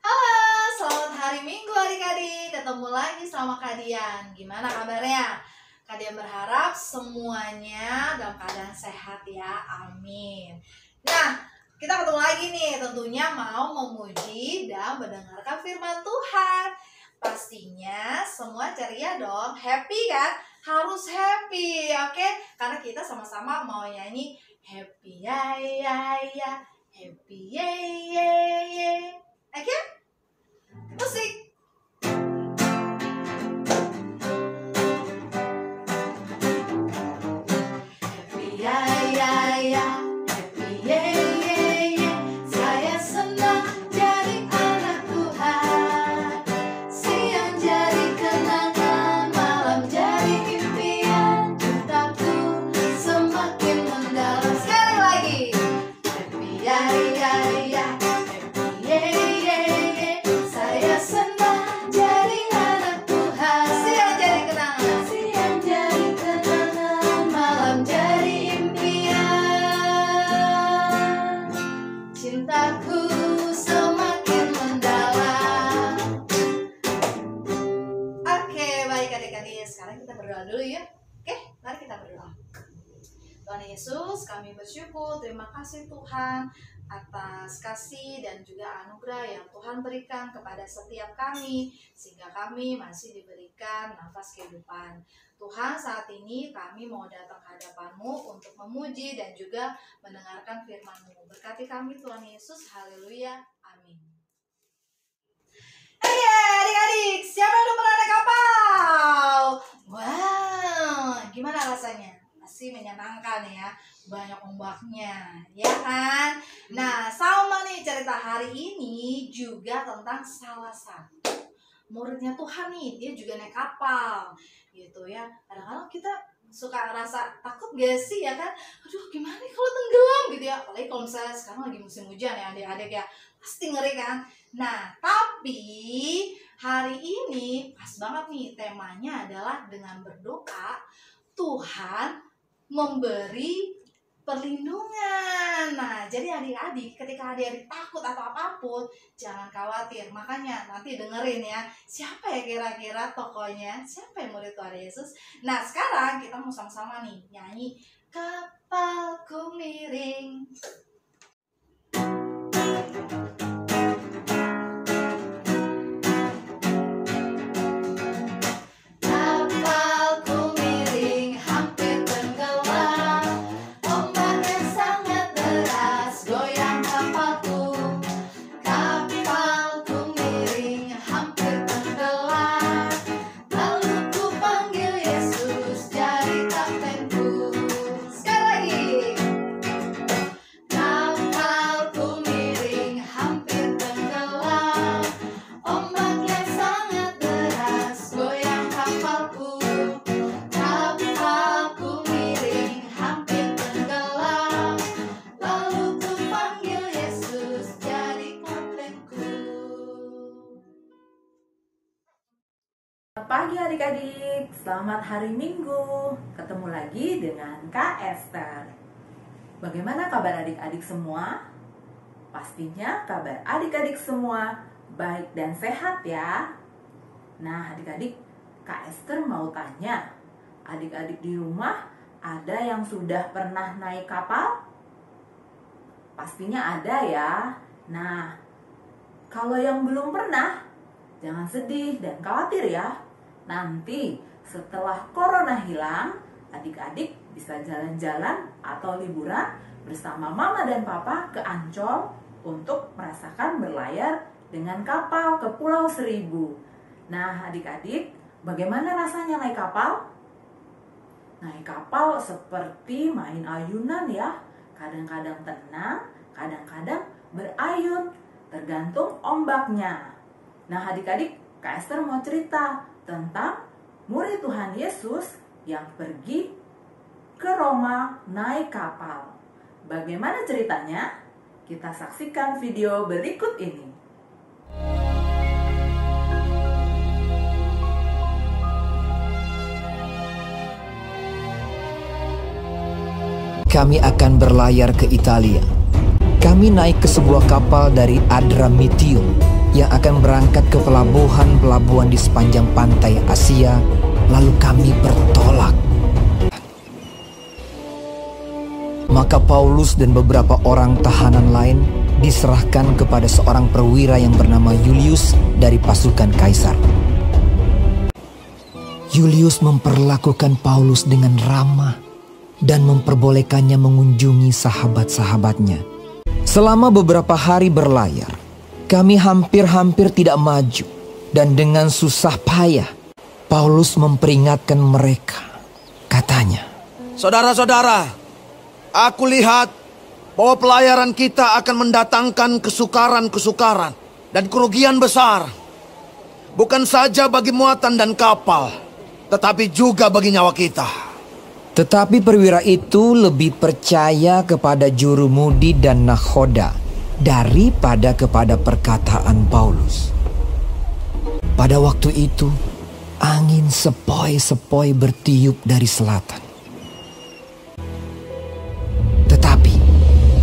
Halo, selamat hari Minggu adik-adik. Ketemu lagi sama Kak Dian. Gimana kabarnya? Kak Dian berharap semuanya dalam keadaan sehat ya. Amin. Nah, kita ketemu lagi nih. Tentunya mau memuji dan mendengarkan firman Tuhan. Pastinya semua ceria dong. Happy kan? Harus happy, oke? Karena kita sama-sama mau nyanyi happy ya ya ya. Happy ya ya ya. Oke? Musik. Happy ya ya ya, happy ya ya ya. Saya senang jadi anak Tuhan. Siang jadi kenangan, malam jadi impian. Cintaku semakin mendalam. Sekali lagi. Happy ya ya ya, happy ya ya ya. Saya senang jadi anak Tuhan. Siang jadi kenangan, siang jadi kenangan, malam jadi impian. Cintaku semakin mendalam. Oke, baik adik-adik. Sekarang kita berdoa dulu ya. Oke, mari kita berdoa. Tuhan Yesus, kami bersyukur, terima kasih Tuhan atas kasih dan juga anugerah yang Tuhan berikan kepada setiap kami, sehingga kami masih diberikan nafas kehidupan. Tuhan, saat ini kami mau datang ke hadapan-Mu untuk memuji dan juga mendengarkan firman-Mu. Berkati kami Tuhan Yesus, haleluya, amin. Adik-adik, siapa yang udah pernah naik kapal? Wow, gimana rasanya? Pasti menyenangkan ya, banyak ombaknya, ya kan? Nah, sama nih cerita hari ini juga tentang salah satu muridnya Tuhan nih, dia juga naik kapal, gitu ya. Kadang-kadang kita suka rasa takut gak sih ya kan? Aduh, gimana nih kalau tenggelam gitu ya? Apalagi kalau misalnya sekarang lagi musim hujan ya adik-adik ya, pasti ngeri kan? Nah, tapi hari ini pas banget nih temanya adalah dengan berdoa Tuhan memberi perlindungan. Nah, jadi adik-adik ketika adik-adik takut atau apapun, jangan khawatir. Makanya nanti dengerin ya, siapa ya kira-kira tokohnya, siapa yang murid Tuhan Yesus. Nah, sekarang kita mau sama-sama nih nyanyi Kapalku Miring. Pagi adik-adik, selamat hari Minggu. Ketemu lagi dengan Kak Esther. Bagaimana kabar adik-adik semua? Pastinya kabar adik-adik semua baik dan sehat ya. Nah adik-adik, Kak Esther mau tanya, adik-adik di rumah ada yang sudah pernah naik kapal? Pastinya ada ya. Nah, kalau yang belum pernah, jangan sedih dan khawatir ya. Nanti setelah corona hilang, adik-adik bisa jalan-jalan atau liburan bersama mama dan papa ke Ancol untuk merasakan berlayar dengan kapal ke Pulau Seribu. Nah adik-adik, bagaimana rasanya naik kapal? Naik kapal seperti main ayunan ya. Kadang-kadang tenang, kadang-kadang berayun, tergantung ombaknya. Nah adik-adik, Kak Esther mau cerita tentang murid Tuhan Yesus yang pergi ke Roma naik kapal. Bagaimana ceritanya? Kita saksikan video berikut ini. Kami akan berlayar ke Italia. Kami naik ke sebuah kapal dari Adramyttium. yang akan berangkat ke pelabuhan-pelabuhan di sepanjang pantai Asia, lalu kami bertolak. Maka Paulus dan beberapa orang tahanan lain diserahkan kepada seorang perwira yang bernama Julius dari pasukan Kaisar. Julius memperlakukan Paulus dengan ramah dan memperbolehkannya mengunjungi sahabat-sahabatnya. Selama beberapa hari berlayar, kami hampir-hampir tidak maju, dan dengan susah payah Paulus memperingatkan mereka. Katanya, "Saudara-saudara, aku lihat bahwa pelayaran kita akan mendatangkan kesukaran-kesukaran dan kerugian besar. Bukan saja bagi muatan dan kapal, tetapi juga bagi nyawa kita." Tetapi perwira itu lebih percaya kepada jurumudi dan nakhoda daripada kepada perkataan Paulus. Pada waktu itu, angin sepoi-sepoi bertiup dari selatan. Tetapi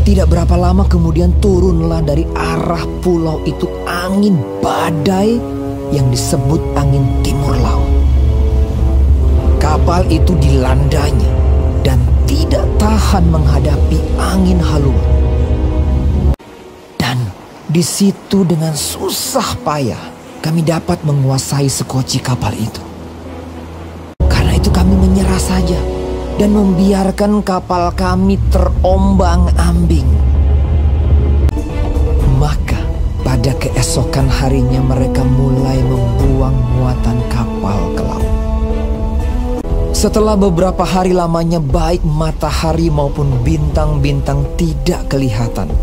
tidak berapa lama kemudian turunlah dari arah pulau itu angin badai yang disebut angin timur laut. Kapal itu dilandanya dan tidak tahan menghadapi angin haluan. Dan di situ dengan susah payah kami dapat menguasai sekoci kapal itu. Karena itu kami menyerah saja dan membiarkan kapal kami terombang-ambing. Maka pada keesokan harinya mereka mulai membuang muatan kapal ke laut. Setelah beberapa hari lamanya baik matahari maupun bintang-bintang tidak kelihatan,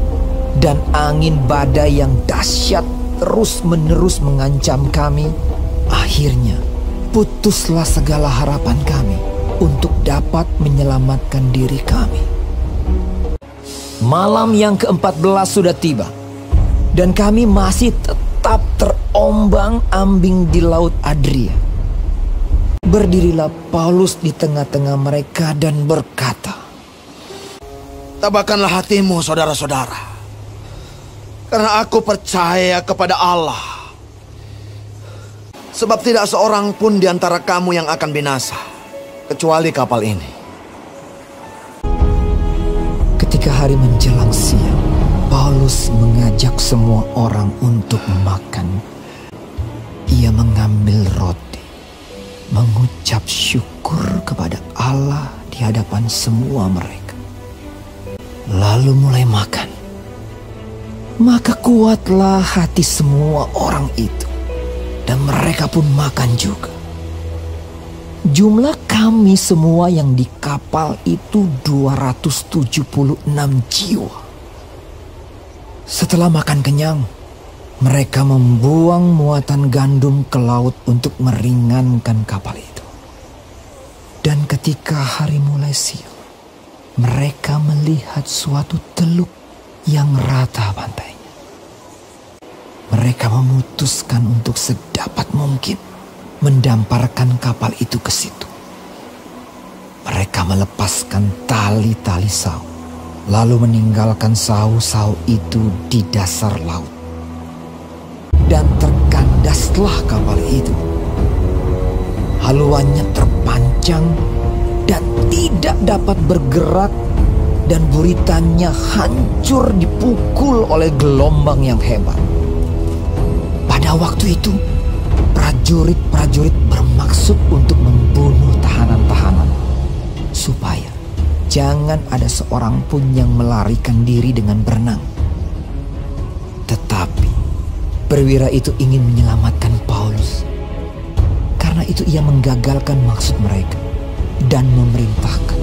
dan angin badai yang dahsyat terus-menerus mengancam kami, akhirnya putuslah segala harapan kami untuk dapat menyelamatkan diri kami. Malam yang ke-14 sudah tiba, dan kami masih tetap terombang-ambing di Laut Adria. Berdirilah Paulus di tengah-tengah mereka dan berkata, "Tabahkanlah hatimu, saudara-saudara, karena aku percaya kepada Allah. Sebab tidak seorang pun di antara kamu yang akan binasa, kecuali kapal ini." Ketika hari menjelang siang, Paulus mengajak semua orang untuk makan. Ia mengambil roti, mengucap syukur kepada Allah di hadapan semua mereka, lalu mulai makan. Maka kuatlah hati semua orang itu, dan mereka pun makan juga. Jumlah kami semua yang di kapal itu 276 jiwa. Setelah makan kenyang, mereka membuang muatan gandum ke laut untuk meringankan kapal itu. Dan ketika hari mulai siang, mereka melihat suatu teluk yang rata pantainya. Mereka memutuskan untuk sedapat mungkin mendamparkan kapal itu ke situ. Mereka melepaskan tali-tali sau, lalu meninggalkan sau-sau itu di dasar laut. Dan terkandaslah kapal itu. Haluannya terpancang dan tidak dapat bergerak, dan buritannya hancur dipukul oleh gelombang yang hebat. Pada waktu itu, prajurit-prajurit bermaksud untuk membunuh tahanan-tahanan, supaya jangan ada seorang pun yang melarikan diri dengan berenang. Tetapi perwira itu ingin menyelamatkan Paulus. Karena itu ia menggagalkan maksud mereka dan memerintahkan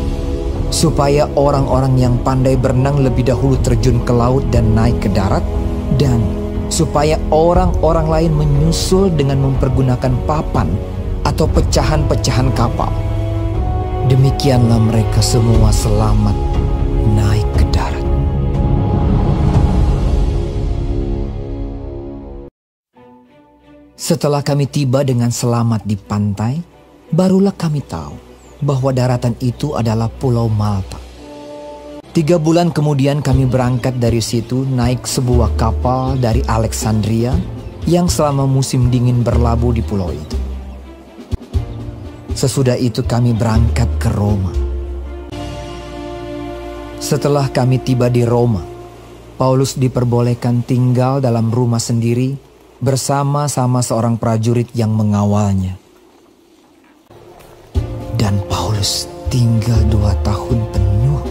supaya orang-orang yang pandai berenang lebih dahulu terjun ke laut dan naik ke darat, dan supaya orang-orang lain menyusul dengan mempergunakan papan atau pecahan-pecahan kapal. Demikianlah mereka semua selamat naik ke darat. Setelah kami tiba dengan selamat di pantai, barulah kami tahu bahwa daratan itu adalah Pulau Malta. 3 bulan kemudian kami berangkat dari situ naik sebuah kapal dari Alexandria yang selama musim dingin berlabuh di pulau itu. Sesudah itu kami berangkat ke Roma. Setelah kami tiba di Roma, Paulus diperbolehkan tinggal dalam rumah sendiri bersama-sama seorang prajurit yang mengawalnya. Dan Paulus tinggal 2 tahun penuh.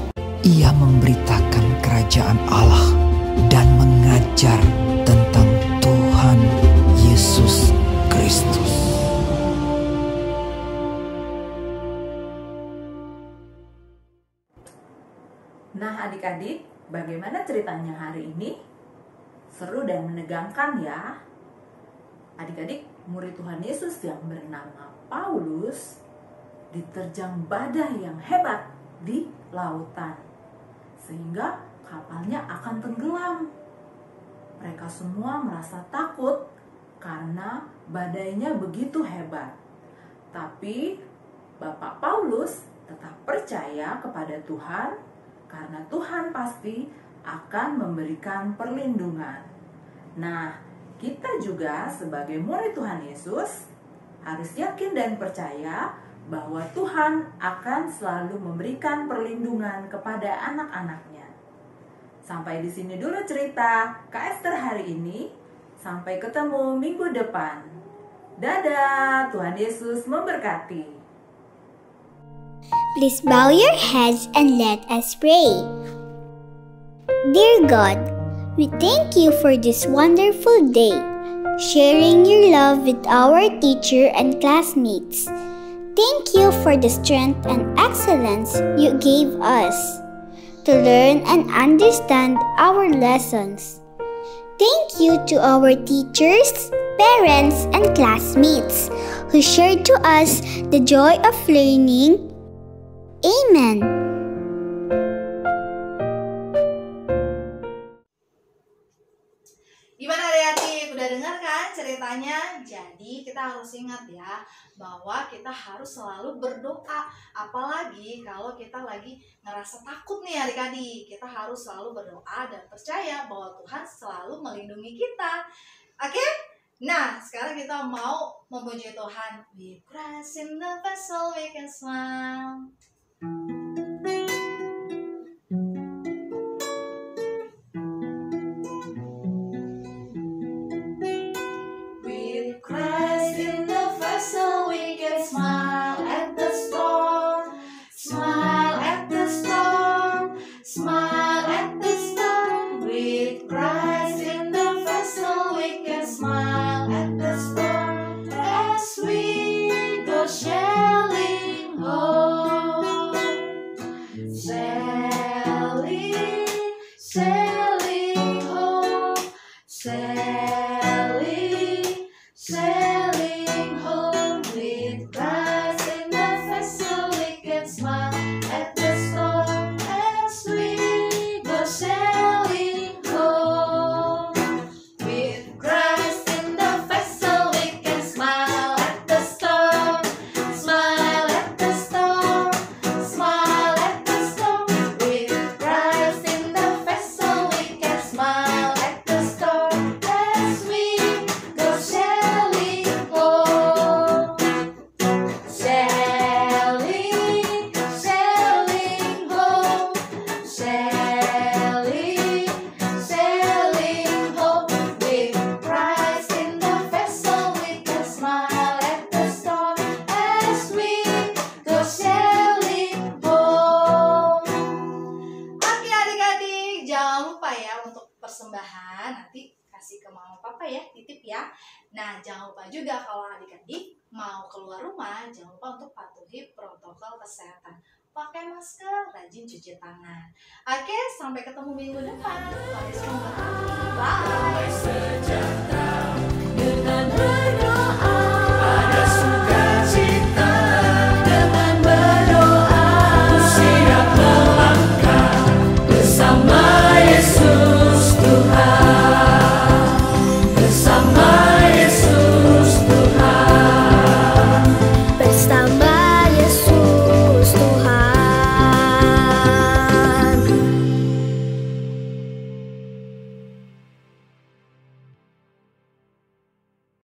Ia memberitakan kerajaan Allah dan mengajar tentang Tuhan Yesus Kristus. Nah adik-adik, bagaimana ceritanya hari ini? Seru dan menegangkan ya. Adik-adik, murid Tuhan Yesus yang bernama Paulus diterjang badai yang hebat di lautan, sehingga kapalnya akan tenggelam. Mereka semua merasa takut karena badainya begitu hebat. Tapi Bapak Paulus tetap percaya kepada Tuhan, karena Tuhan pasti akan memberikan perlindungan. Nah, kita juga sebagai murid Tuhan Yesus harus yakin dan percaya bahwa Tuhan akan selalu memberikan perlindungan kepada anak-anaknya. Sampai di sini dulu cerita Kak Esther hari ini. Sampai ketemu minggu depan. Dadah, Tuhan Yesus memberkati. Please bow your heads and let us pray. Dear God, we thank you for this wonderful day, sharing your love with our teacher and classmates. Thank you for the strength and excellence you gave us to learn and understand our lessons. Thank you to our teachers, parents, and classmates who shared to us the joy of learning. Amen. Gimana adik-adik? Udah dengar kan ceritanya? Jadi kita harus ingat ya, bahwa kita harus selalu berdoa. Apalagi kalau kita lagi ngerasa takut nih adik-adik. Kita harus selalu berdoa dan percaya bahwa Tuhan selalu melindungi kita. Oke? Nah, sekarang kita mau memuji Tuhan. With Christ in the vessel we can smile. With Christ in the vessel we can smile at the storm. Smile at the storm. Smile at the storm. With Christ in the vessel we can smile at the storm as we go sailing home. Sailing, sailing home. Sailing, sailing home. With Christ in the vessel we can smile at the storm as we go sailing home. With Christ in the vessel we can smile at the storm. Smile at the storm. Smile at the storm. With Christ in the vessel we can smile at the storm as we go sailing home. Sailing, sailing home. Sailing, sailing home. With Christ in the vessel we can smile at the storm as we go sailing home. Oke adik-adik, jangan lupa ya untuk persembahan nanti kasih ke mama papa ya, titip ya. Nah, jangan lupa juga kalau adik-adik mau keluar rumah, jangan lupa untuk patuhi protokol kesehatan. Pakai masker, rajin cuci tangan. Oke, sampai ketemu minggu depan.